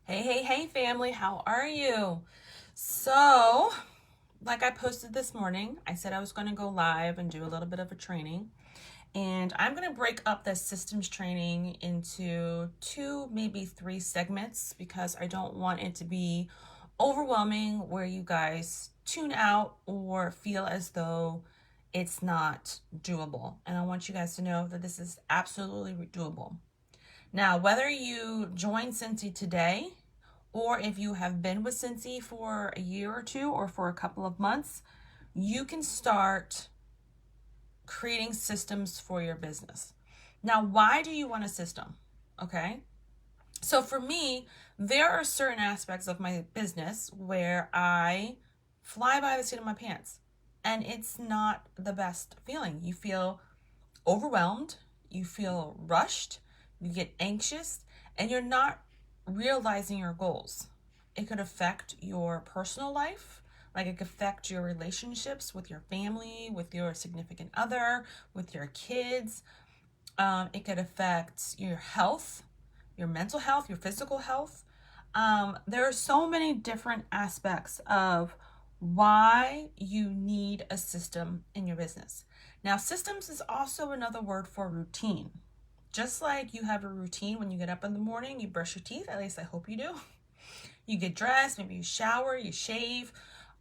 Hey, family, how are you? So, like I posted this morning, I said I was going to go live and do a little bit of a training. And I'm going to break up the systems training into two, maybe three segments because I don't want it to be overwhelming where you guys tune out or feel as though it's not doable. And I want you guys to know that this is absolutely doable. Now, whether you join Scentsy today or if you have been with Scentsy for a year or two or for a couple of months, you can start creating systems for your business. Now, why do you want a system? Okay. So for me, there are certain aspects of my business where I fly by the seat of my pants, and it's not the best feeling. You feel overwhelmed, you feel rushed, you get anxious, and you're not realizing your goals. It could affect your personal life, like it could affect your relationships with your family, with your significant other, with your kids. It could affect your health, your mental health, your physical health. There are so many different aspects of why you need a system in your business. Now, systems is also another word for routine. Just like you have a routine when you get up in the morning, you brush your teeth, at least I hope you do. You get dressed, maybe you shower, you shave,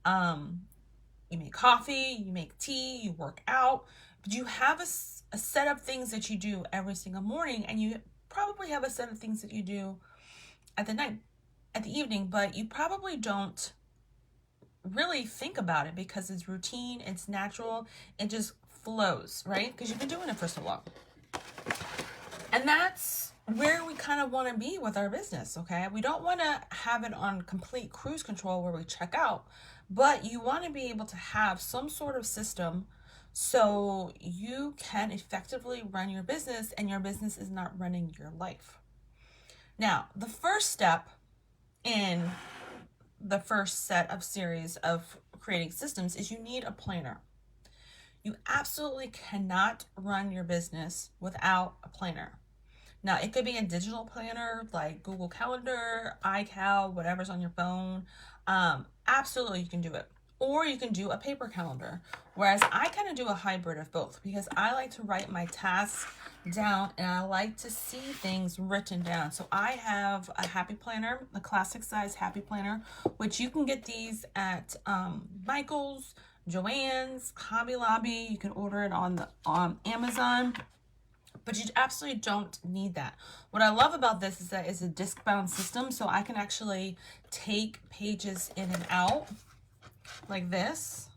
you make coffee, you make tea, you work out. But you have a set of things that you do every single morning, and you probably have a set of things that you do at the evening, but you probably don't really think about it because it's routine, it's natural, it just flows, right? Because you've been doing it for so long. And that's where we kind of want to be with our business, okay? We don't want to have it on complete cruise control where we check out, but you want to be able to have some sort of system so you can effectively run your business and your business is not running your life. Now, the first step in the first set of series of creating systems is you need a planner. You absolutely cannot run your business without a planner. Now, it could be a digital planner like Google Calendar, iCal, whatever's on your phone. Absolutely, you can do it. Or you can do a paper calendar. Whereas I kind of do a hybrid of both because I like to write my tasks down and I like to see things written down. So I have a happy planner, a classic size happy planner, which you can get these at Michael's, Joann's, Hobby Lobby. You can order it on Amazon. But you absolutely don't need that. What I love about this is that it's a disc-bound system, so I can actually take pages in and out like this.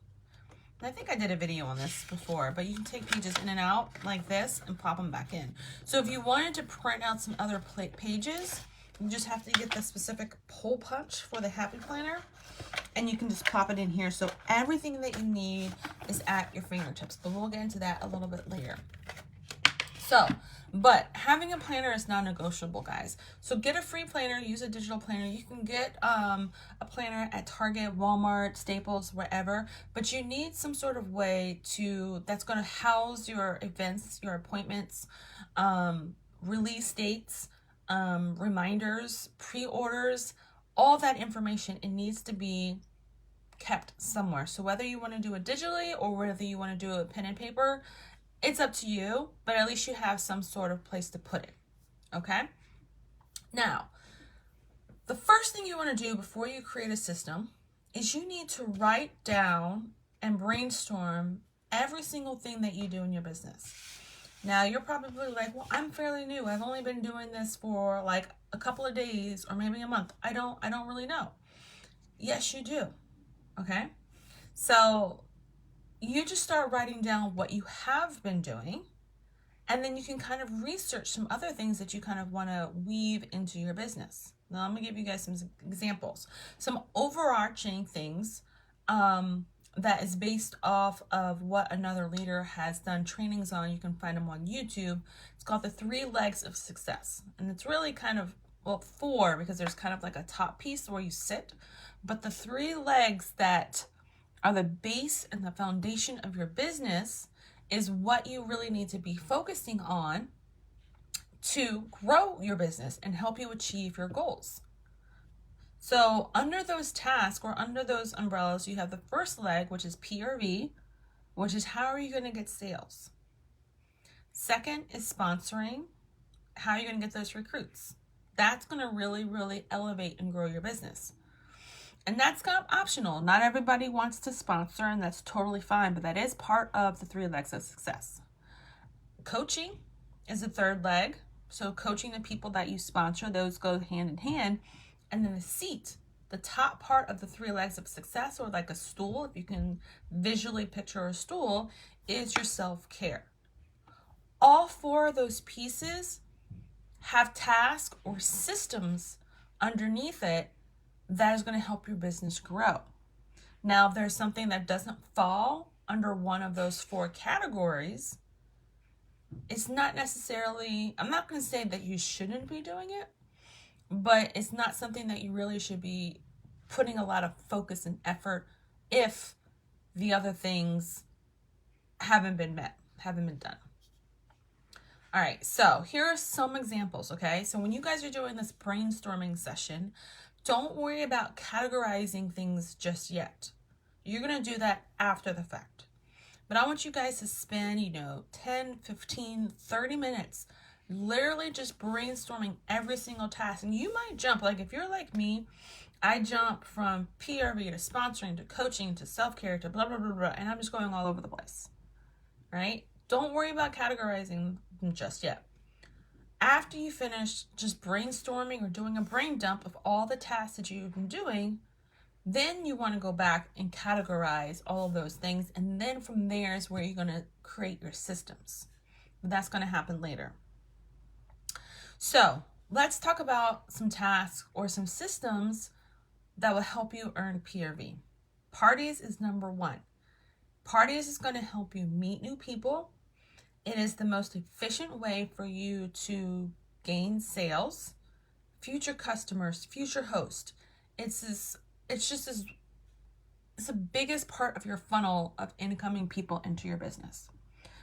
I think I did a video on this before, but you can take pages in and out like this and pop them back in. So if you wanted to print out some other pages, you just have to get the specific hole punch for the Happy Planner, and you can just pop it in here. So everything that you need is at your fingertips, but we'll get into that a little bit later. So, but having a planner is non-negotiable, guys. So get a free planner, use a digital planner. You can get a planner at Target, Walmart, Staples, wherever, but you need some sort of way that's going to house your events, your appointments, release dates, reminders, pre-orders, all that information. It needs to be kept somewhere. So whether you want to do it digitally or whether you want to do it pen and paper, it's up to you, but at least you have some sort of place to put it, okay? Now, the first thing you want to do before you create a system is you need to write down and brainstorm every single thing that you do in your business. Now, you're probably like, well, I'm fairly new. I've only been doing this for like a couple of days or maybe a month. I don't really know. Yes, you do, okay? So you just start writing down what you have been doing, and then you can kind of research some other things that you kind of want to weave into your business. Now, I'm going to give you guys some examples. Some overarching things that is based off of what another leader has done trainings on. You can find them on YouTube. It's called the 3 legs of success. And it's really kind of, well, 4 because there's kind of like a top piece where you sit. But the 3 legs that are the base and the foundation of your business is what you really need to be focusing on to grow your business and help you achieve your goals. So under those tasks or under those umbrellas, you have the first leg, which is PRV, which is how are you going to get sales? Second is sponsoring. How are you going to get those recruits? That's going to really, really elevate and grow your business. And that's kind of optional. Not everybody wants to sponsor, and that's totally fine, but that is part of the 3 legs of success. Coaching is the 3rd leg. So coaching the people that you sponsor, those go hand in hand. And then the seat, the top part of the 3 legs of success, or like a stool, if you can visually picture a stool, is your self-care. All 4 of those pieces have tasks or systems underneath it that is going to help your business grow. Now, if there's something that doesn't fall under one of those 4 categories, it's not necessarily, I'm not going to say that you shouldn't be doing it, but it's not something that you really should be putting a lot of focus and effort if the other things haven't been met, haven't been done. All right, so here are some examples, okay? So when you guys are doing this brainstorming session, don't worry about categorizing things just yet. You're going to do that after the fact. But I want you guys to spend, 10, 15, 30 minutes literally just brainstorming every single task. And you might jump, like if you're like me, I jump from PRV to sponsoring to coaching to self-care to blah, blah, blah, blah, and I'm just going all over the place, right? Don't worry about categorizing them just yet. After you finish just brainstorming or doing a brain dump of all the tasks that you've been doing, then you want to go back and categorize all of those things. And then from there is where you're going to create your systems. That's going to happen later. So let's talk about some tasks or some systems that will help you earn PRV. Parties is number 1. Parties is going to help you meet new people. It is the most efficient way for you to gain sales, future customers, future host. It's the biggest part of your funnel of incoming people into your business.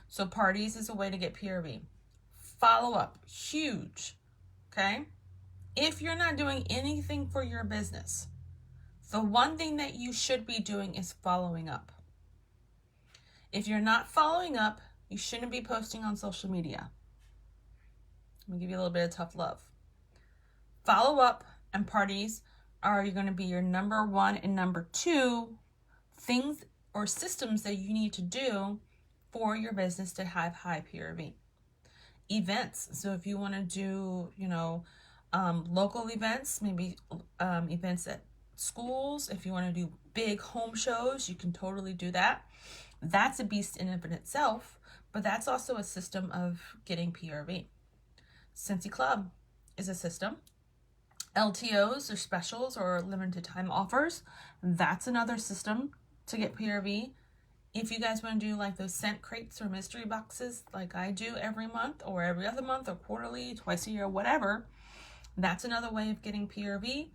So parties is a way to get PRV. Follow up, huge, okay? If you're not doing anything for your business, the one thing that you should be doing is following up. If you're not following up, you shouldn't be posting on social media. Let me give you a little bit of tough love. Follow up and parties are going to be your number 1 and number 2 things or systems that you need to do for your business to have high PRV. Events. So if you want to do, local events, maybe events at schools, if you want to do big home shows, you can totally do that. That's a beast in and of itself, but that's also a system of getting PRV. Scentsy Club is a system. LTOs or specials or limited time offers, that's another system to get PRV. If you guys want to do like those scent crates or mystery boxes like I do every month or every other month or quarterly, twice a year, whatever, that's another way of getting PRV.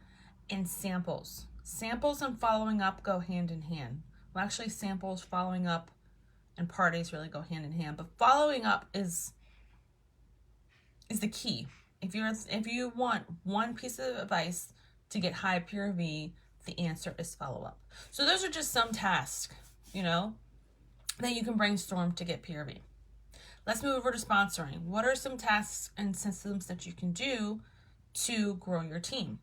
And samples. Samples and following up go hand in hand. Well, actually samples, following up, and parties really go hand in hand. But following up is the key. If you want one piece of advice to get high PRV, the answer is follow up. So those are just some tasks, that you can brainstorm to get PRV. Let's move over to sponsoring. What are some tasks and systems that you can do to grow your team?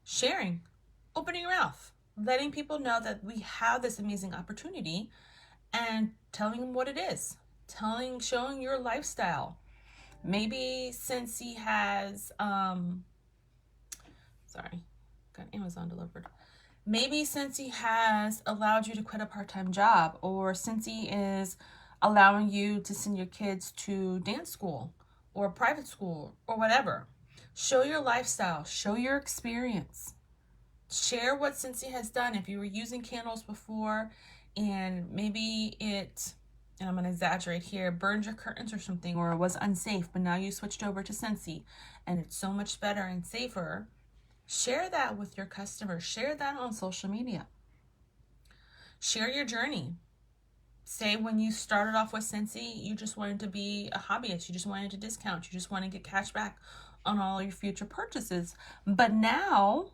Sharing, opening your mouth, letting people know that we have this amazing opportunity and telling them what it is, showing your lifestyle. Maybe Scentsy has, got Amazon delivered. Maybe Scentsy has allowed you to quit a part-time job, or Scentsy is allowing you to send your kids to dance school or private school or whatever. Show your lifestyle, show your experience. Share what Scentsy has done. If you were using candles before and maybe it, and I'm going to exaggerate here, burned your curtains or something, or it was unsafe, but now you switched over to Scentsy and it's so much better and safer, share that with your customers. Share that on social media. Share your journey. Say when you started off with Scentsy, you just wanted to be a hobbyist. You just wanted to discount. You just want to get cash back on all your future purchases. But now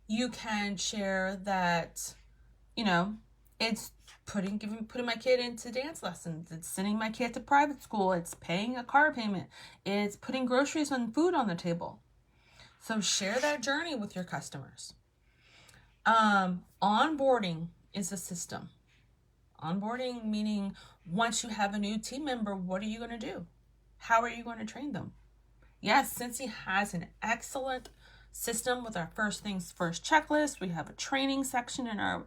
You can share that, you know, it's putting my kid into dance lessons. It's sending my kid to private school. It's paying a car payment. It's putting groceries and food on the table. So share that journey with your customers. Onboarding is a system. Onboarding meaning once you have a new team member, what are you going to do? How are you going to train them? Yes, Scentsy has an excellent system with our first things first checklist. We have a training section in our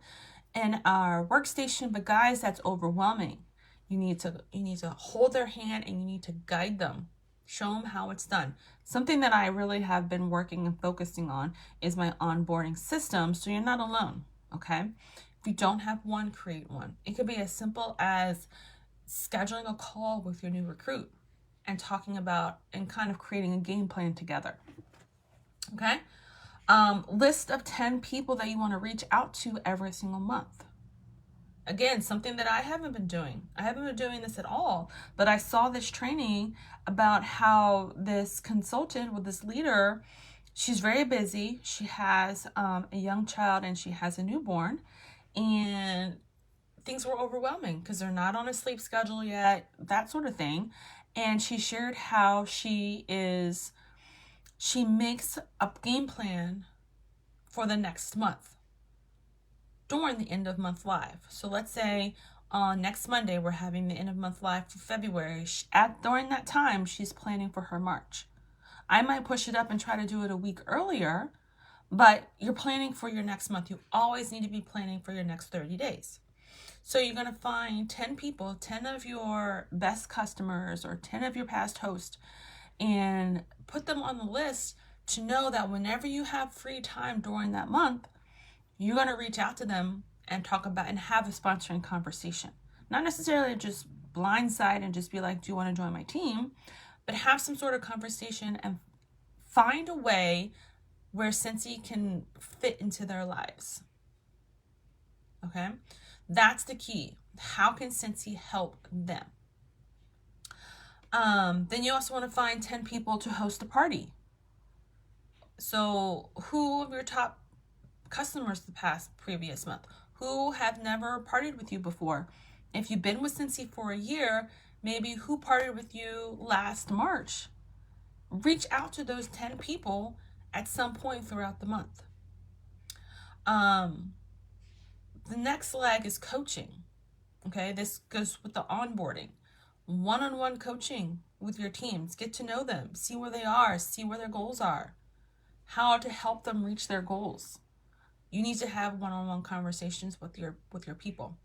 workstation, but guys, that's overwhelming. You need to hold their hand and you need to guide them. Show them how it's done. Something that I really have been working and focusing on is my onboarding system, so you're not alone, okay? If you don't have one, create one. It could be as simple as scheduling a call with your new recruit and talking about and kind of creating a game plan together, okay? List of 10 people that you want to reach out to every single month. Again, something that I haven't been doing. I haven't been doing this at all, but I saw this training about how this consultant with this leader, she's very busy. She has a young child and she has a newborn, and things were overwhelming because they're not on a sleep schedule yet, that sort of thing. And she shared how she makes a game plan for the next month during the end of month live. So let's say on next Monday, we're having the end of month live for February. During that time, she's planning for her March. I might push it up and try to do it a week earlier, but you're planning for your next month. You always need to be planning for your next 30 days. So you're going to find 10 people, 10 of your best customers or 10 of your past hosts, and put them on the list to know that whenever you have free time during that month, you're going to reach out to them and talk about and have a sponsoring conversation. Not necessarily just blindside and just be like, do you want to join my team? But have some sort of conversation and find a way where Scentsy can fit into their lives. Okay? That's the key. How can Scentsy help them? Then you also want to find 10 people to host a party. So who of your top customers the previous month? Who have never partied with you before? If you've been with Scentsy for a year, maybe who partied with you last March? Reach out to those 10 people at some point throughout the month. The next leg is coaching. Okay, this goes with the onboarding. One-on-one coaching with your teams. Get to know them. See where they are. See where their goals are. How to help them reach their goals. You need to have one-on-one conversations with your people.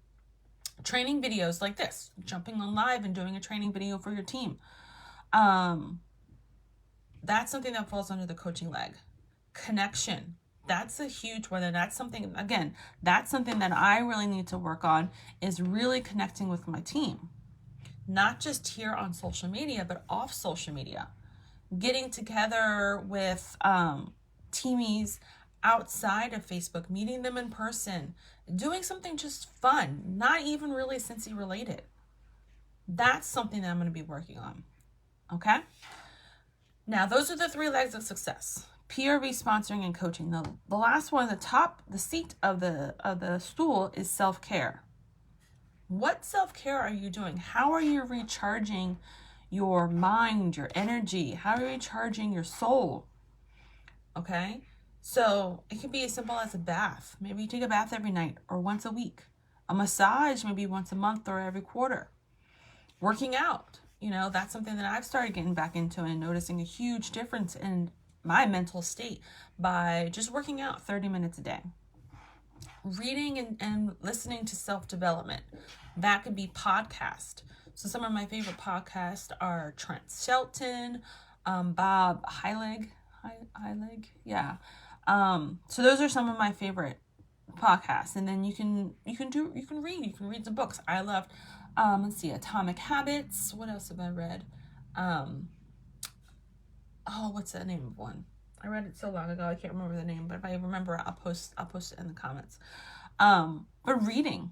Training videos like this, jumping on live and doing a training video for your team. That's something that falls under the coaching leg. Connection. That's a huge one. And that's something that I really need to work on, is really connecting with my team. Not just here on social media, but off social media. Getting together with teamies outside of Facebook, meeting them in person, doing something just fun, not even really Scentsy related. That's something that I'm going to be working on. Okay? Now, those are the 3 legs of success. PRV, sponsoring, and coaching. The last one, the seat of the stool, is self-care. What self-care are you doing? How are you recharging your mind, your energy? How are you recharging your soul? Okay? So it can be as simple as a bath. Maybe you take a bath every night or once a week. A massage maybe once a month or every quarter. Working out, that's something that I've started getting back into and noticing a huge difference in my mental state by just working out 30 minutes a day. Reading and listening to self-development. That could be podcast. So some of my favorite podcasts are Trent Shelton, Bob Heilig. Yeah. So those are some of my favorite podcasts. And then you can read some books. I loved, let's see, Atomic Habits. What else have I read? What's the name of one? I read it so long ago, I can't remember the name, but if I remember, I'll post it in the comments. But reading,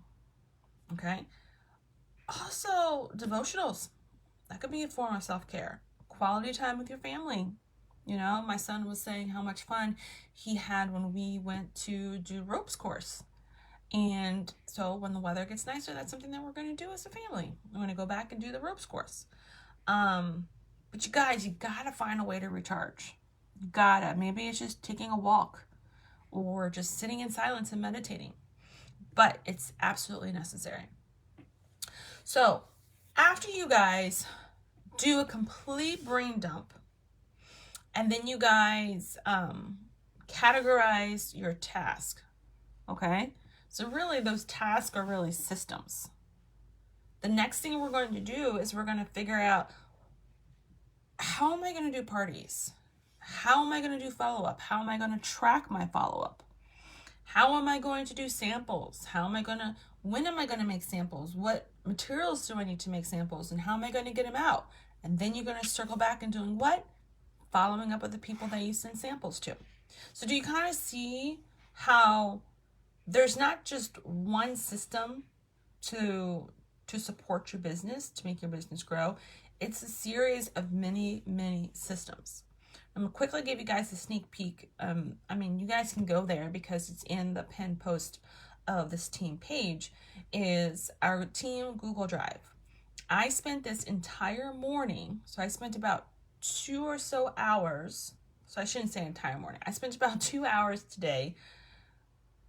okay? Also, devotionals. That could be a form of self-care. Quality time with your family. You know, my son was saying how much fun he had when we went to do ropes course. And so when the weather gets nicer, that's something that we're going to do as a family. We're going to go back and do the ropes course. But you guys, you gotta find a way to recharge. You gotta. Maybe it's just taking a walk or just sitting in silence and meditating. But it's absolutely necessary. So after you guys do a complete brain dump, and then you guys categorize your task, okay? So really those tasks are really systems. The next thing we're going to do is we're going to figure out, how am I going to do parties? How am I going to do follow-up? How am I going to track my follow-up? How am I going to do samples? When am I going to make samples? What materials do I need to make samples? And how am I going to get them out? And then you're going to circle back and doing what? Following up with the people that you send samples to. So do you kind of see how there's not just one system to support your business, to make your business grow? It's a series of many, many systems. I'm going to quickly give you guys a sneak peek. You guys can go there because it's in the pinned post of this team page, is our team Google Drive. I spent this entire morning, so I spent about 2 or so hours, so I shouldn't say entire morning. I spent about 2 hours today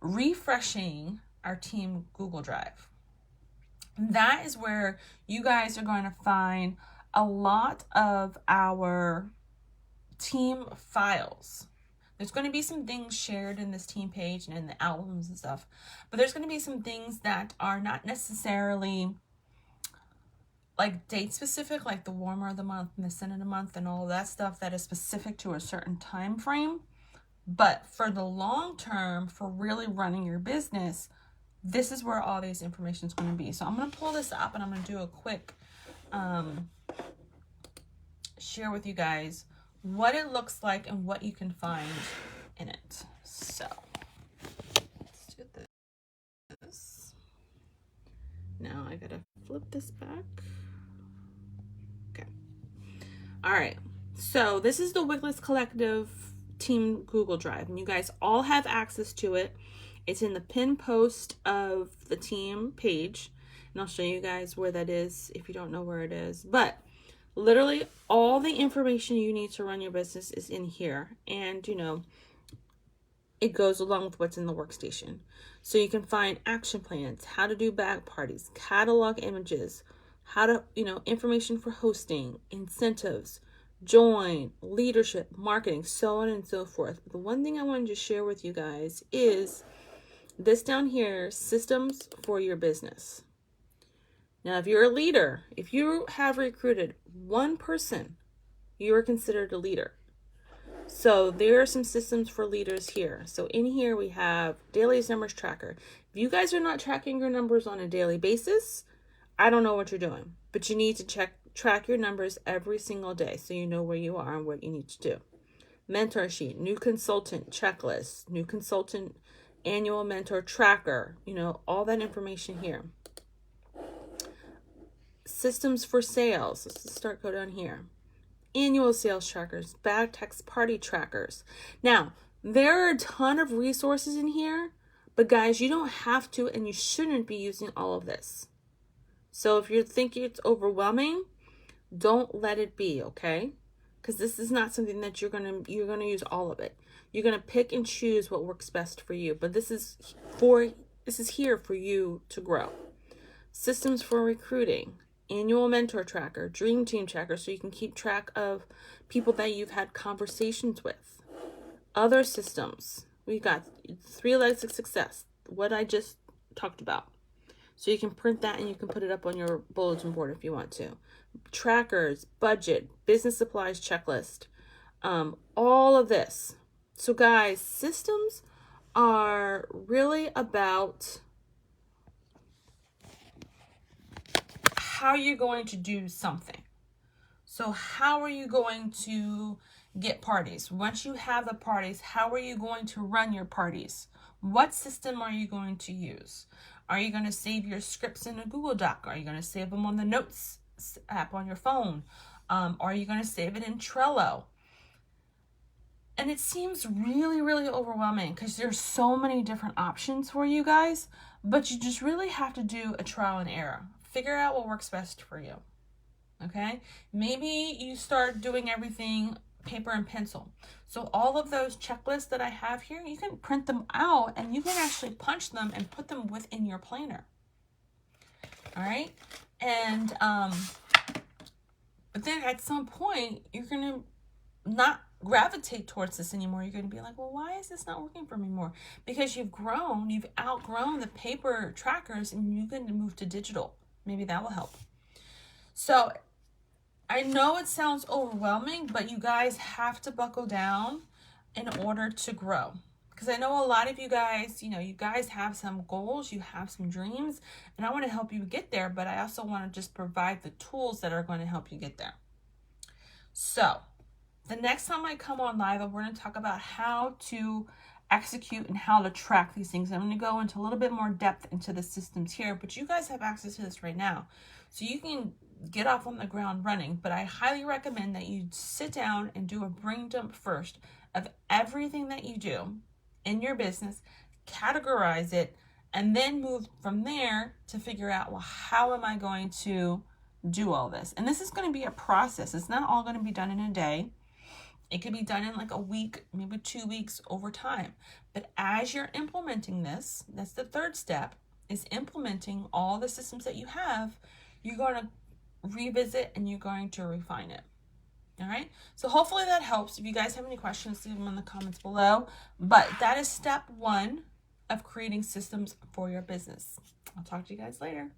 refreshing our team Google Drive. That is where you guys are going to find a lot of our team files. There's going to be some things shared in this team page and in the albums and stuff, but there's going to be some things that are not necessarily like date specific, like the warmer of the month and the scent of the month and all of that stuff that is specific to a certain time frame. But for the long term, for really running your business, this is where all these information is going to be. So I'm going to pull this up and I'm going to do a quick share with you guys what it looks like and what you can find in it. So let's do this. Now I gotta flip this back. Okay. All right. So this is the Wigless Collective Team Google Drive, and you guys all have access to it. It's in the pin post of the team page, and I'll show you guys where that is if you don't know where it is. But literally all the information you need to run your business is in here, and it goes along with what's in the workstation. So you can find action plans, how to do bag parties, catalog images, how to, information for hosting, incentives, join, leadership, marketing, so on and so forth. But the one thing I wanted to share with you guys is this down here, systems for your business. Now, if you're a leader, if you have recruited one person, you are considered a leader. So there are some systems for leaders here. So in here we have daily numbers tracker. If you guys are not tracking your numbers on a daily basis, I don't know what you're doing, but you need to track your numbers every single day so you know where you are and what you need to do. Mentor sheet, new consultant checklist, new consultant annual mentor tracker, all that information here. Systems for sales. Let's go down here. Annual sales trackers, bag text party trackers. Now, there are a ton of resources in here, but guys, you don't have to and you shouldn't be using all of this. So if you're thinking it's overwhelming, don't let it be, okay? Because this is not something that you're gonna use all of it. You're gonna pick and choose what works best for you. But this is here for you to grow. Systems for recruiting, annual mentor tracker, dream team tracker, so you can keep track of people that you've had conversations with. Other systems, we've got 3 legs of success, what I just talked about. So you can print that and you can put it up on your bulletin board if you want to. Trackers, budget, business supplies checklist, all of this. So guys, systems are really about how you're going to do something. So how are you going to get parties? Once you have the parties, how are you going to run your parties? What system are you going to use? Are you going to save your scripts in a Google Doc? Are you going to save them on the Notes app on your phone? Are you going to save it in Trello? And it seems really, really overwhelming because there's so many different options for you guys, but you just really have to do a trial and error. Figure out what works best for you. Okay? Maybe you start doing everything paper and pencil. So all of those checklists that I have here, you can print them out and you can actually punch them and put them within your planner. All right? And, but then at some point, you're going to not gravitate towards this anymore. You're going to be like, well, why is this not working for me more? Because you've outgrown the paper trackers and you're going to move to digital. Maybe that will help. So I know it sounds overwhelming, but you guys have to buckle down in order to grow. Because I know a lot of you guys, you guys have some goals, you have some dreams, and I want to help you get there, but I also want to just provide the tools that are going to help you get there. So the next time I come on live, we're going to talk about how to execute and how to track these things. I'm going to go into a little bit more depth into the systems here, but you guys have access to this right now. So you can get off on the ground running, but I highly recommend that you sit down and do a brain dump first of everything that you do in your business, categorize it, and then move from there to figure out, well, how am I going to do all this? And this is going to be a process. It's not all going to be done in a day. It could be done in like a week, maybe 2 weeks over time. But as you're implementing this, that's the third step, is implementing all the systems that you have, you're going to revisit and you're going to refine it. All right. So hopefully that helps. If you guys have any questions, leave them in the comments below. But that is step 1 of creating systems for your business. I'll talk to you guys later.